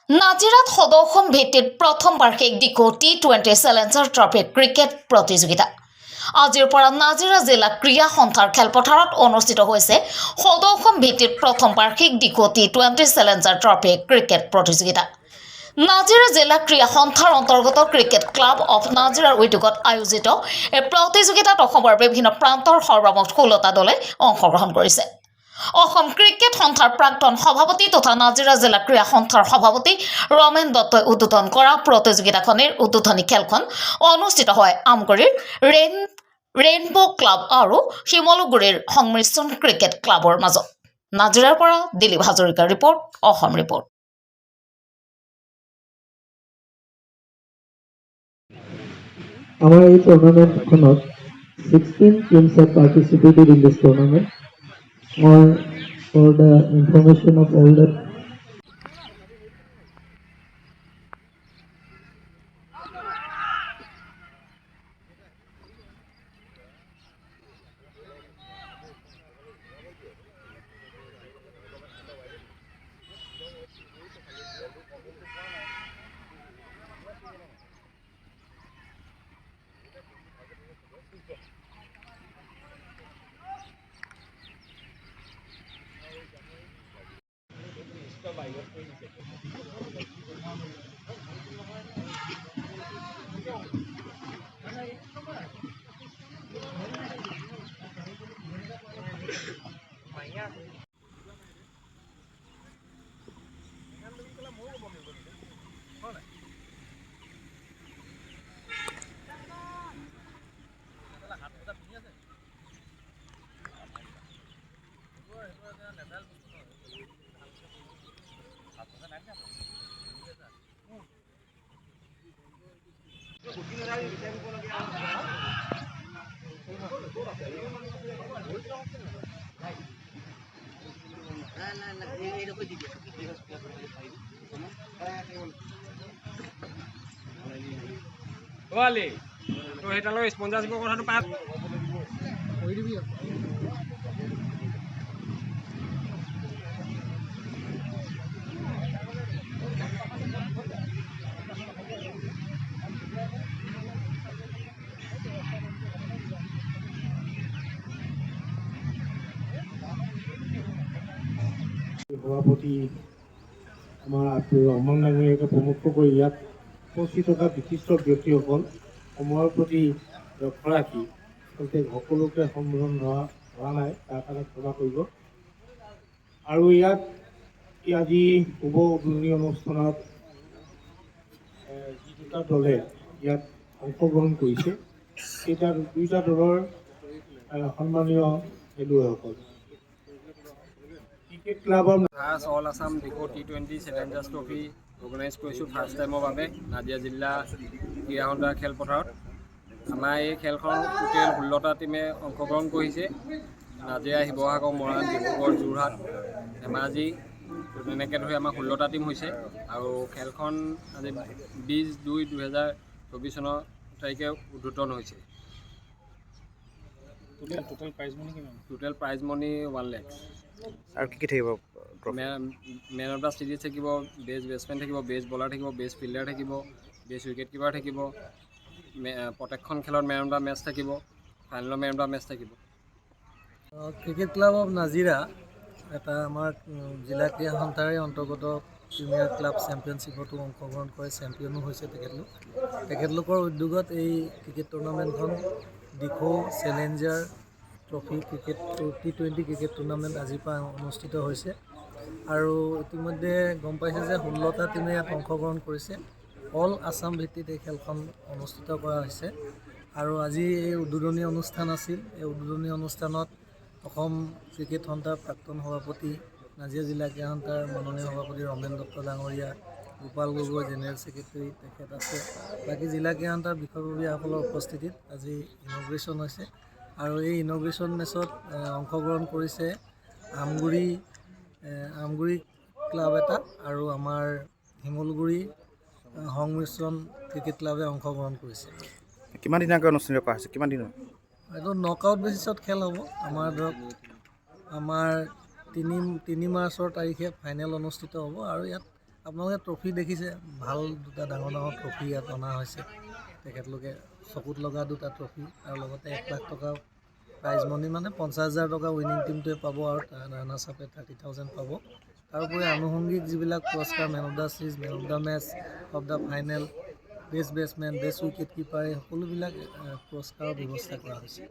নাজিৰাত সদৌ ভিত্তিত প্ৰথম বাৰ্ষিক Dikhow T20 challenger trophy cricket প্ৰতিযোগিতা আজিৰ পৰা নাজিৰা জিলা ক্ৰীড়া সন্থাৰ খেলপথাৰত অনুষ্ঠিত হৈছে সদৌ ভিত্তিত প্ৰথম বাৰ্ষিক Dikhow T20 challenger trophy cricket প্ৰতিযোগিতা। নাজিৰা জিলা ক্ৰীড়া সন্থাৰ অন্তৰ্গত ক্ৰিকেট ক্লাব অফ নাজিৰাৰ উদ্যোগত আয়োজিত এই প্ৰতিযোগিতাত অসমৰ বিভিন্ন প্ৰান্তৰ সৰ্বমুঠ 16টা দলে অংশগ্ৰহণ কৰিছে। অসম ক্ৰিকেট সন্থাৰ প্ৰাক্তন সভাপতি তথা নাজিৰা জিলা ক্ৰীড়া সন্থাৰ সভাপতি ৰমেন দত্তই উদ্বোধন কৰা প্ৰতিযোগিতাখনৰ উদ্বোধনী খেলখন অনুষ্ঠিত হয় আমগুৰিৰ ৰেইনবো ক্লাব আৰু শিমলুগুৰিৰ সংমিশ্ৰণ ক্ৰিকেট ক্লাবৰ মাজত। নাজিৰাৰ পৰা দিলীপ হাজৰিকাৰ report, Assam report. Our tournament cannot 16 teams have participated in this tournament. Or for the information of all that Wali, to hita lo sponsorship ko কথাটো পাত কৰি দিবি সভাপতি আমাৰ ৰমন ডাঙৰীয়াকে প্ৰমুখ কৰি ইয়াত উপস্থিত থকা বিশিষ্ট ব্যক্তিসকল সময়ৰ প্ৰতি লক্ষ্য ৰাখি আচলতে সকলোকে সম্বোধন হোৱা নাই, তাৰ কাৰণে ক্ষমা কৰিব। আৰু ইয়াত আজি শুভ উদ্বোধনী অনুষ্ঠানত যি দুটা দলে ইয়াত অংশগ্ৰহণ কৰিছে সেইটা দুইটা দলৰ সন্মানীয় খেলুৱৈসকল। ক্ৰিকেট ক্লাবৰ ফাৰ্ষ্ট অল আছাম দিখৌ টি20 চেলেঞ্জাৰ্ছ ট্ৰফি অৰ্গেনাইজ কৰিছোঁ ফাৰ্ষ্ট টাইমৰ বাবে নাজিৰা জিলা ক্ৰীড়া সন্থাৰ খেলপথাৰত। আমাৰ এই খেলখন টোটেল 16টা টীমে অংশগ্ৰহণ কৰিছে। নাজিৰা, শিৱসাগৰ, মৰাণ, ডিব্ৰুগড়, যোৰহাট, ধেমাজি তেনেকৈ ধৰি আমাৰ 16টা টীম হৈছে। আৰু খেলখন আজি 20/2/2024 চনৰ তাৰিখে উদ্বোধন হৈছে। Total prize money 1 lakh. আৰু কি থাকিব? মেন অফ দ্য চিৰিজ থাকিব, বেষ্ট বেটছমেন থাকিব, বেষ্ট বলাৰ থাকিব, বেষ্ট ফিল্ডাৰ থাকিব, বেষ্ট উইকেট কিপাৰ থাকিব, প্ৰত্যেকখন খেলত মেন অফ দ্য মেচ থাকিব, ফাইনেলৰ মেন অফ দ্য মেচ থাকিব। ক্ৰিকেট ক্লাব অফ নাজিৰা এটা আমাৰ জিলা ক্ৰীড়া সন্থাৰে অন্তৰ্গত প্ৰিমিয়াৰ ক্লাব চেম্পিয়নশ্বিপতো অংশগ্ৰহণ কৰে, চেম্পিয়নো হৈছে তেখেতলোকৰ উদ্যোগত এই ক্ৰিকেট টুৰ্ণামেণ্টখন দিখৌ চেলেঞ্জাৰ ট্ৰফি ক্ৰিকেট টি20 ক্ৰিকেট টুৰ্ণামেণ্ট আজিৰ পৰা অনুষ্ঠিত হৈছে। আৰু ইতিমধ্যে গম পাইছে যে 16টা টীমে ইয়াত অংশগ্ৰহণ কৰিছে। অল আছাম ভিত্তিত এই খেলখন অনুষ্ঠিত কৰা হৈছে। আৰু আজি এই উদ্বোধনী অনুষ্ঠান আছিল। এই উদ্বোধনী অনুষ্ঠানত অসম ক্ৰিকেট সন্থাৰ প্ৰাক্তন সভাপতি, নাজিৰা জিলা ক্ৰীড়া সন্থাৰ মাননীয় সভাপতি ৰমেন দত্ত ডাঙৰীয়া, গোপাল গগৈ জেনেৰেল ছেক্ৰেটাৰী তেখেত আছে, বাকী জিলা ক্ৰীড়া সন্থাৰ বিষয়ববীয়াসকলৰ উপস্থিতিত আজি ইনগ্ৰেশ্যন হৈছে। আৰু এই ইনগ্ৰেশ্যন মেচত অংশগ্ৰহণ কৰিছে আমগুৰি ক্লাব এটা আৰু আমাৰ শিমলুগুৰি সংমিশ্ৰণ ক্ৰিকেট ক্লাবে অংশগ্ৰহণ কৰিছে। কিমান দিনাকৈ অনুষ্ঠিত কৰা হৈছে? কিমান দিনৰ? এইটো নকআউট বেচিছত খেল হ'ব। আমাৰ ধৰক 3 মাৰ্চৰ তাৰিখে ফাইনেল অনুষ্ঠিত হ'ব আৰু ইয়াত আপোনালোকে ট্ৰফি দেখিছে, ভাল দুটা ডাঙৰ ডাঙৰ ট্ৰফি ইয়াত অনা হৈছে। তেখেতলোকে চকুত লগা দুটা ট্ৰফি আৰু লগতে 1 লাখ টকা প্ৰাইজ মনি, মানে 50,000 টকা উইনিং টিমটোৱে পাব আৰু ৰানাৰ্ছ আপে 30,000 পাব। তাৰোপৰি আনুষংগিক যিবিলাক পুৰস্কাৰ, man of the series, man of the match, of the final, best batsman, best wicket keeper, এই সকলোবিলাক পুৰস্কাৰৰ ব্যৱস্থা কৰা হৈছে।